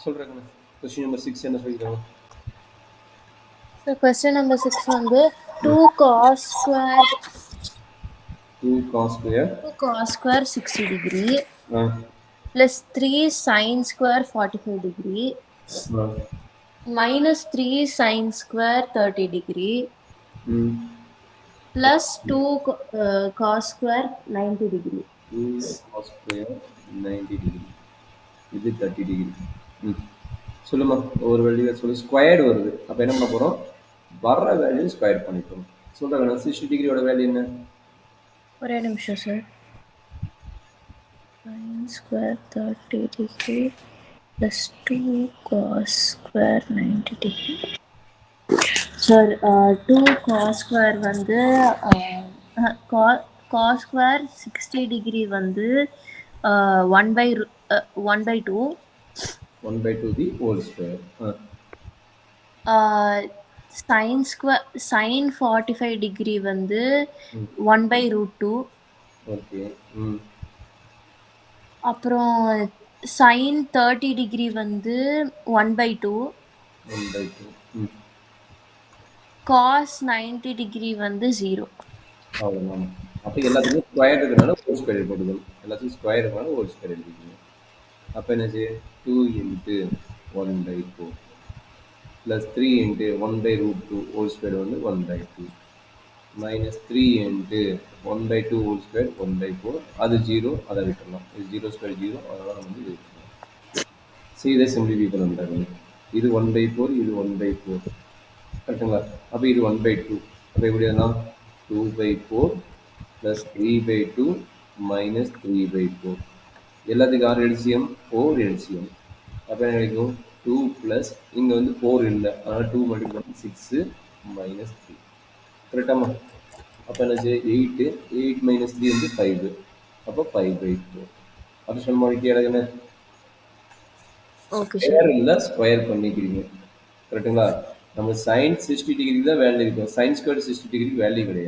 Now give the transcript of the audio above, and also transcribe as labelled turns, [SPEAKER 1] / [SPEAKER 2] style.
[SPEAKER 1] சொல்கிறேங்க. Question number 6 என்ன சொல்லிக்கிறாங்க?
[SPEAKER 2] So question number 6 வந்து 2 cos square
[SPEAKER 1] 2 cos square
[SPEAKER 2] 60 degree plus 3 sin square 45 degree minus 3 sin square 30 degree plus 2 cos square 90 degree.
[SPEAKER 1] 2 cos square 90 degree. இது 30 degree. சொல்லுமா, ஒரு value சொல்லு. Squared வருது. அப்போ என்ன பண்ண போகிறோம்? வர்ற வேல்யூ ஸ்கொயர் பண்ணிக்கணும். சொல்கிறேன். 60 டிகிரியோட வேல்யூ என்ன?
[SPEAKER 2] ஒரே நிமிஷம் sir. sin square 30 degree plus 2 cos square 90 degree. Sir 2 cos square வந்து cos square 60 degree வந்து 1/2
[SPEAKER 1] 1/2 the whole square.
[SPEAKER 2] sin 45 degree வந்து 1/√2.
[SPEAKER 1] ஓகே.
[SPEAKER 2] அப்புறம் sin 30 degree வந்து 1/2.
[SPEAKER 1] 1/2.
[SPEAKER 2] cos 90 degree வந்து 0.
[SPEAKER 1] அவ்வளோதான். அப்போ எல்லாத்துக்கும் ஸ்கொயர் இருக்கிறனால ஹோல் ஸ்கொயர் போட்டுக்கணும். எல்லாத்துக்கும் ஸ்கொயர் இருக்கிறனால ஹோல் ஸ்கொயர் எழுதிக்கணும். அப்போ என்னச்சு? 2 × 1/4 ப்ளஸ் 3 × 1/√2 ஹோல் ஸ்கொயர் வந்து 1/2 மைனஸ் 3 × 1/2 ஹோல் ஸ்கொயர் 1/4. அது 0, அதை விட்டுடலாம். இது 0 ஸ்கொயர் 0, அதனால் நம்ம இது விட்டுடலாம். ஸோ இதை சிம்பிளிஃபை பண்ணுறாங்க. இது 1/4, இது 1/4 கரெக்டுங்களா? அப்போ இது 1/2. அப்போ எப்படி எல்லாம் 2/4 ப்ளஸ் 3/2 மைனஸ் 3/4. எல்லாத்துக்கும் ஆறு எல்சிஎம் 4 எல்சிஎம். அப்போ என்ன கிடைக்கும்? 2 ப்ளஸ் இங்கே வந்து 4 இல்லை, அதனால் 2 மல்டிப்ளை 6 மைனஸ் 3. கரெக்டாமா? அப்போ என்னாச்சு? 8 8 மைனஸ் 3 வந்து 5. அப்போ 5/4. ஆப்ஷன் மாடிட்டி அழகுன்னு ஸ்கொயர் இல்லை, ஸ்கொயர் பண்ணிக்கிறீங்க. கரெக்டுங்களா? நம்ம சைன் 60 டிகிரி தான் வேல்யூ இருக்கும். சைன் ஸ்கொயர் 60 டிகிரிக்கு வேல்யூ கிடையாது.